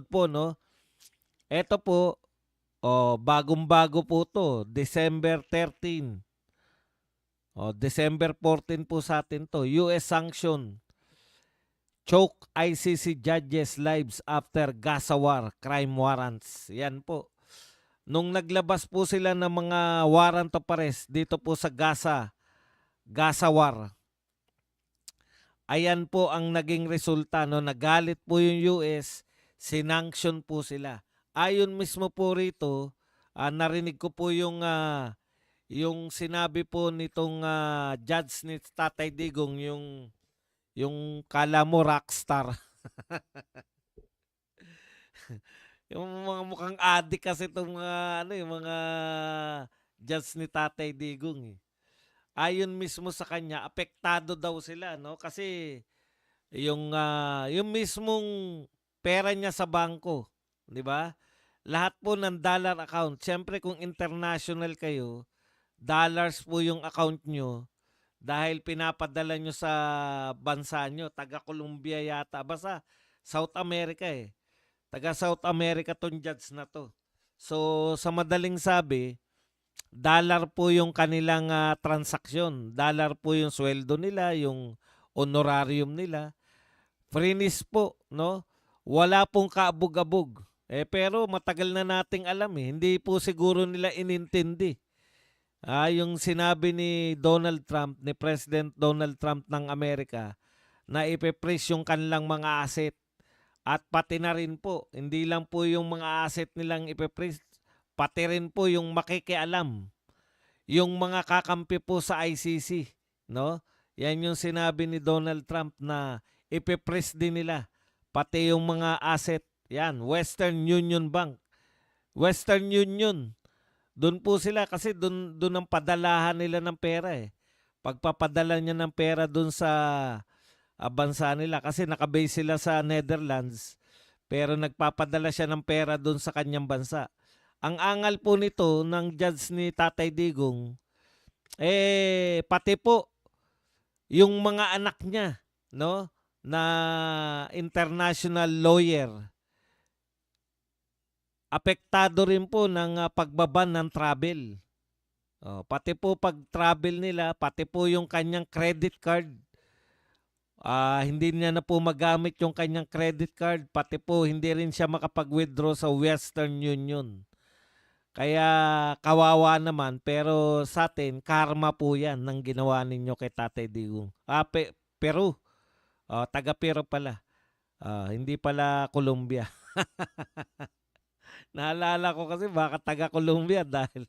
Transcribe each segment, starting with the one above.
po, no? Ito po, oh, bagong-bago po to, December 13. Oh, December 14 po sa atin to. US sanction. Choke ICC judges lives after Gaza war, crime warrants. Yan po. Nung naglabas po sila ng mga warrant of arrest dito po sa Gaza war. Ayan po ang naging resulta, no. Nagalit po yung US, sinanction po sila. Ayon mismo po rito, narinig ko po yung sinabi po nitong judge ni Tatay Digong, yung kala mo rockstar. Yung mga mukhang adik kasi itong mga, ano, yung mga judge ni Tatay Digong, eh. Ayon mismo sa kanya, apektado daw sila, no? Kasi yung mismong pera niya sa bangko, 'di ba? Lahat po ng dollar account. Siyempre kung international kayo, dollars po yung account nyo dahil pinapadala nyo sa bansa nyo. Taga Colombia yata. Basta South America, eh. Taga South America tong judge na to. So sa madaling sabi, dollar po yung kanilang transaksyon. Dollar po yung sweldo nila, yung honorarium nila. Frinis po, no? Wala pong kaabog-abog. Pero matagal na nating alam, eh. Hindi po siguro nila inintindi. Yung sinabi ni Donald Trump, ni President Donald Trump ng Amerika, na ipe-freeze yung kanilang mga asset. At pati na rin po, hindi lang po yung mga asset nilang ipe-freeze, pati rin po yung makikialam, yung mga kakampi po sa ICC, no? Yan yung sinabi ni Donald Trump na ipe-freeze din nila pati yung mga asset. Yan, Western Union Bank. Western Union. Doon po sila kasi doon ang padalahan nila ng pera, eh. Pagpapadala niya ng pera doon sa bansa nila kasi nakabase sila sa Netherlands pero nagpapadala siya ng pera doon sa kanyang bansa. Ang angal po nito ng judge ni Tatay Digong, pati po yung mga anak niya, no, na international lawyer, apektado rin po ng pagbaban ng travel. Pati po pag travel nila, pati po yung kanyang credit card, hindi niya na po magamit yung kanyang credit card, pati po hindi rin siya makapag-withdraw sa Western Union. Kaya kawawa naman, pero sa atin, karma po yan ng ginawa ninyo kay Tatay Digong. Peru. Taga Peru pala. Hindi pala Colombia. Naalala ko kasi baka taga Colombia dahil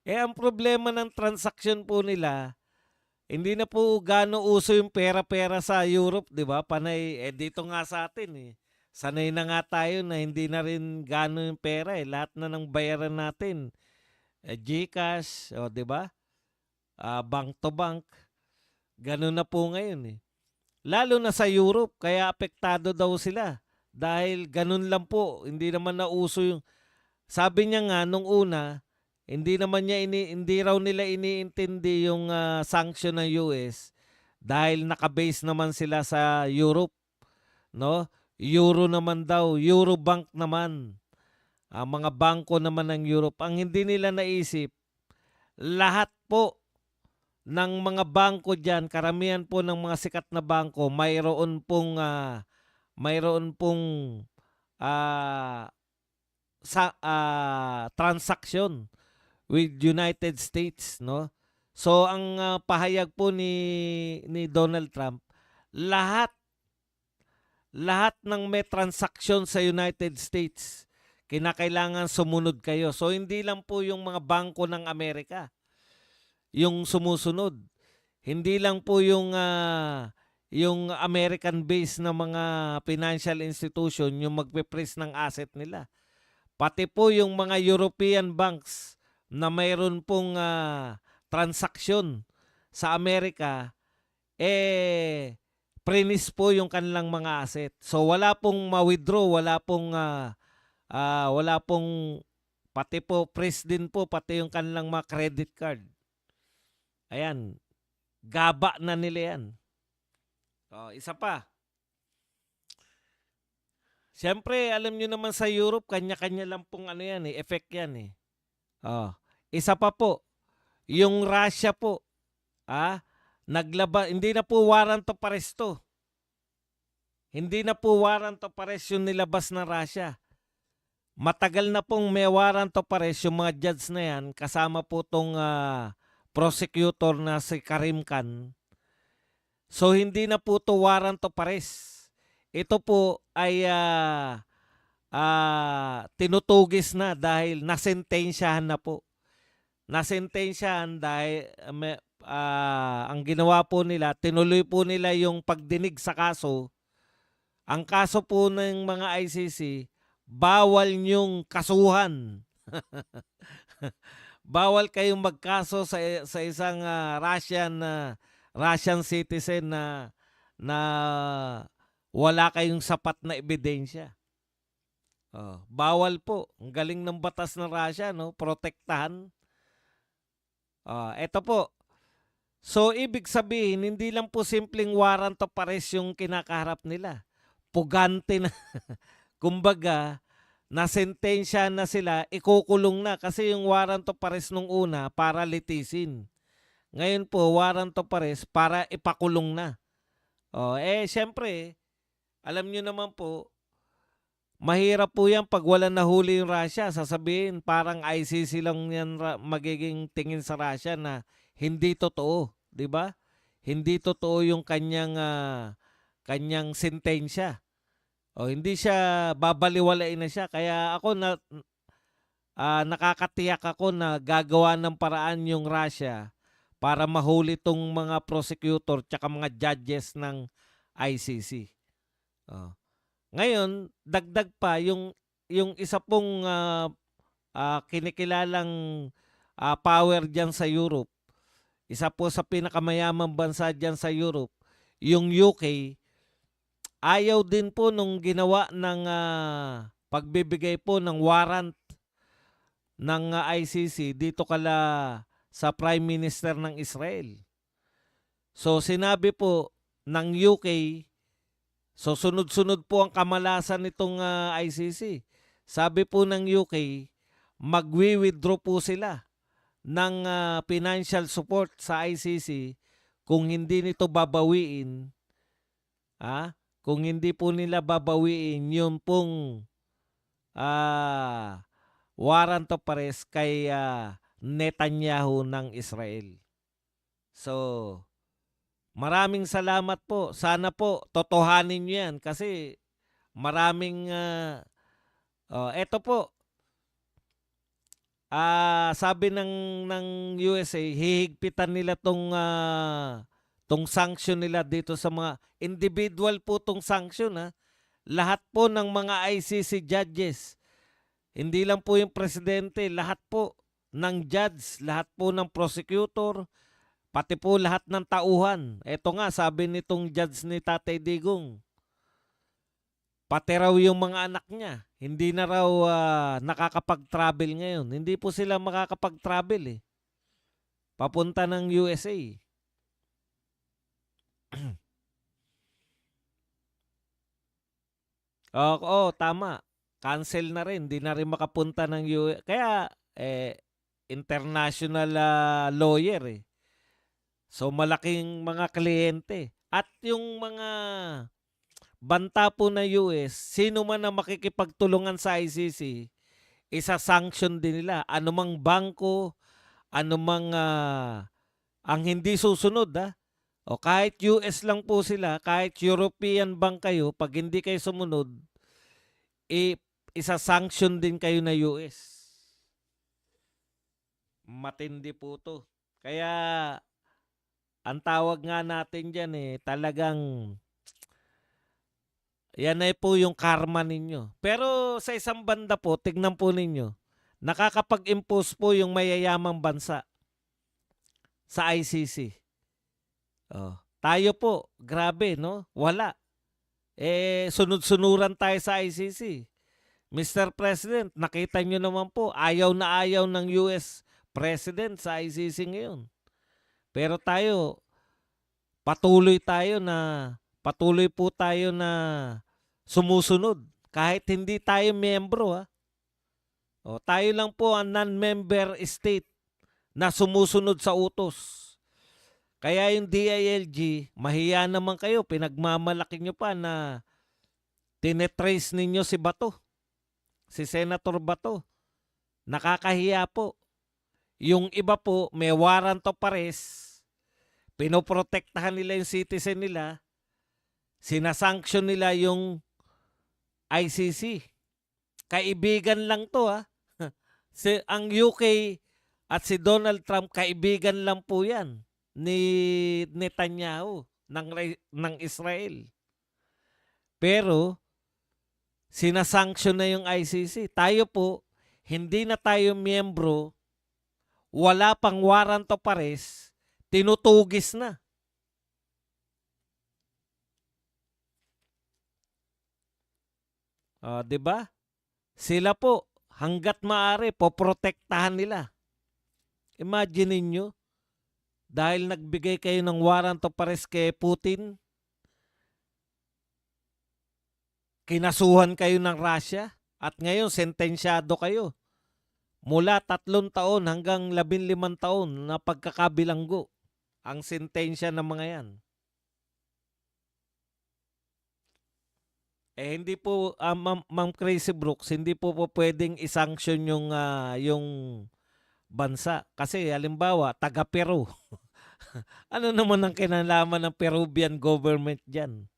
ang problema ng transaksyon po nila, hindi na po gaano uso yung pera-pera sa Europe, 'di ba? Panay dito nga sa atin, eh. Sanay na nga tayo na hindi na rin gaano yung pera, eh. Lahat na ng bayaran natin, GCash, 'di ba? Bank to bank. Ganun na po ngayon, eh. Lalo na sa Europe, kaya apektado daw sila. Dahil ganun lang po, hindi naman nauso yung... Sabi niya nga nung una, hindi raw nila iniintindi yung sanction ng US dahil nakabase naman sila sa Europe, no? Euro naman daw, Eurobank naman. Mga bangko naman ng Europe. Ang hindi nila naisip, lahat po ng mga bangko diyan, karamihan po ng mga sikat na bangko, mayroon pong ah transaction with United States, no? So ang pahayag po ni Donald Trump, lahat lahat ng may transaction sa United States, kinakailangan sumunod kayo. So hindi lang po yung mga bangko ng Amerika yung sumusunod. Hindi lang po yung American based na mga financial institution yung magpe-freeze ng asset nila. Pati po yung mga European banks na mayroon pong transaksyon sa Amerika, prenis po yung kanilang mga asset. So wala pong ma-withdraw, wala pong, pati po freeze din po, pati yung kanilang mga credit card. Ayan, gaba na nila yan. Oh, isa pa. Siyempre, alam niyo naman sa Europe, kanya-kanya lang pong ano yan eh, effect yan eh. Oh. Isa pa po, yung Russia po, ah, hindi na po warrant of arrest to. Hindi na po warrant of arrest yung nilabas na Russia. Matagal na pong may warrant of arrest yung mga judge na yan, kasama po tong prosecutor na si Karim Khan. So hindi na po to warrant of arrest. Ito po ay tinutugis na dahil nasentensyahan na po. Nasentensyahan dahil ang ginawa po nila, tinuloy po nila yung pagdinig sa kaso. Ang kaso po ng mga ICC, bawal niyong kasuhan. Bawal kayong magkaso sa isang Russian citizen na wala kayong sapat na ebidensya. Oh, bawal po. Ang galing ng batas ng Russia, no? Protektahan. Eto po. So, ibig sabihin, hindi lang po simpleng warrant of arrest yung kinakaharap nila. Pugante na. Kumbaga, nasentensya na sila, ikukulong na. Kasi yung warrant of arrest nung una, para litisin. Ngayon po, warrant of arrest para ipakulong na. Syempre, alam nyo naman po, mahirap po yan pag wala nahuli yung Russia. Sasabihin, parang ICC lang yan magiging tingin sa Russia na hindi totoo. Di ba? Hindi totoo yung kanyang sentensya. Hindi siya, babaliwalain na siya. Kaya ako nakakatiyak ako na gagawa ng paraan yung Russia para mahuli tong mga prosecutor tsaka mga judges ng ICC. Ngayon, dagdag pa yung isa pong kinikilalang power diyan sa Europe. Isa po sa pinakamayamang bansa diyan sa Europe, yung UK. Ayaw din po nung ginawa ng pagbibigay po ng warrant ng ICC dito sa Prime Minister ng Israel. So sinabi po ng UK, so sunod-sunod po ang kamalasan nitong ICC. Sabi po ng UK, magwi-withdraw po sila ng financial support sa ICC kung hindi nito babawiin. Kung hindi po nila babawiin yung pong warrant of arrest kay Netanyahu ng Israel. So, maraming salamat po. Sana po totohanin niyo yan kasi maraming eto po. Sabi ng USA, hihigpitan nila tong sanction nila dito sa mga individual po tong sanction Lahat po ng mga ICC judges. Hindi lang po yung presidente, lahat po ng judge, lahat po ng prosecutor, pati po lahat ng tauhan. Ito nga, sabi nitong judge ni Tatay Digong, pati raw yung mga anak niya, hindi na raw nakakapag-travel ngayon. Hindi po sila makakapag-travel papunta ng USA. Tama. Cancel na rin. Hindi na rin makapunta ng US. Kaya, international lawyer So, malaking mga kliyente. At yung mga banta po na US, sino man na makikipagtulungan sa ICC, isa-sanction din nila. Anumang bangko, anumang ang hindi susunod O kahit US lang po sila, kahit European bank kayo, pag hindi kayo sumunod, isa-sanction din kayo na US. Matindi po to. Kaya, ang tawag nga natin dyan talagang, yan po yung karma ninyo. Pero sa isang banda po, tignan po ninyo, nakakapag-impose po yung mayayamang bansa sa ICC. Tayo po, grabe, no? Wala. Sunod-sunuran tayo sa ICC. Mr. President, nakita nyo naman po, ayaw na ayaw ng US President sa ICC ngayon. Pero tayo, patuloy tayo na patuloy po tayo na sumusunod kahit hindi tayo miyembro ha. O, tayo lang po ang non-member state na sumusunod sa utos. Kaya yung DILG, mahiya naman kayo, pinagmamalaki nyo pa na tinetrace ninyo si Bato, si Senator Bato. Nakakahiya po. Yung iba po, may warrant of arrest, pinoprotektahan nila yung citizen nila, sinasanction nila yung ICC. Kaibigan lang to ha. Ang UK at si Donald Trump, kaibigan lang po yan ni Netanyahu ng Israel. Pero sinasanction na yung ICC. Tayo po, hindi na tayo miyembro, wala pang warrant of arrest, tinutugis na. Di ba? Sila po, hanggat maaari, poprotektahan nila. Imagine niyo, dahil nagbigay kayo ng warrant of arrest kay Putin, kinasuhan kayo ng Russia, at ngayon sentensyado kayo. Mula 3 taon hanggang 15 taon na pagkakabilanggo ang sentensya ng mga yan. Hindi po, Ma'am Crazy Brooks, hindi po pwedeng isanction yung bansa. Kasi halimbawa, taga Peru. Ano naman ang kinalaman ng Peruvian government dyan?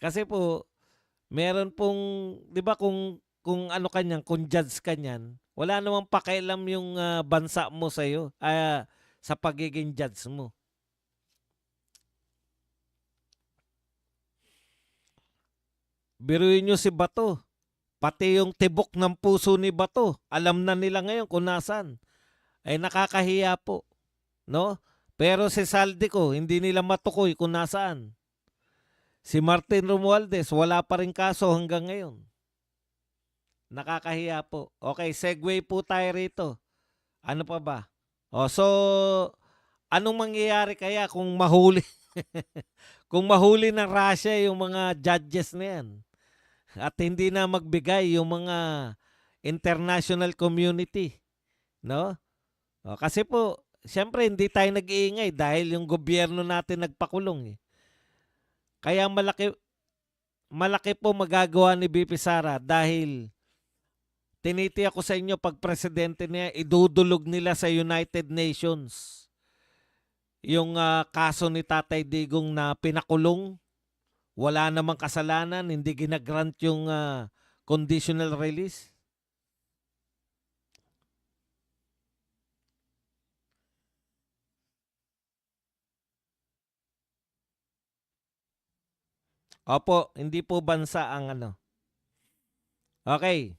Kasi po, meron pong, di ba kung ano kanyan, kung judge kanyan, wala namang pakialam yung bansa mo sa'yo, sa pagiging judge mo. Biruin nyo si Bato. Pati yung tibok ng puso ni Bato, alam na nila ngayon kung nasan. Ay nakakahiya po. No? Pero si Saldico, hindi nila matukoy kung nasaan. Si Martin Romualdez, wala pa rin kaso hanggang ngayon. Nakakahiya po. Okay, segue po tayo rito. Ano pa ba? So, anong mangyayari kaya kung mahuli? Kung mahuli ng Russia yung mga judges na yan? At hindi na magbigay yung mga international community. No? Kasi po, siyempre hindi tayo nag-iingay dahil yung gobyerno natin nagpakulong. Kaya malaki po magagawa ni BP Sara dahil tinitiyak ko sa inyo pag presidente niya, idudulog nila sa United Nations yung kaso ni Tatay Digong na pinakulong. Wala namang kasalanan, hindi ginagrant yung conditional release. Opo, hindi po bansa ang ano. Okay.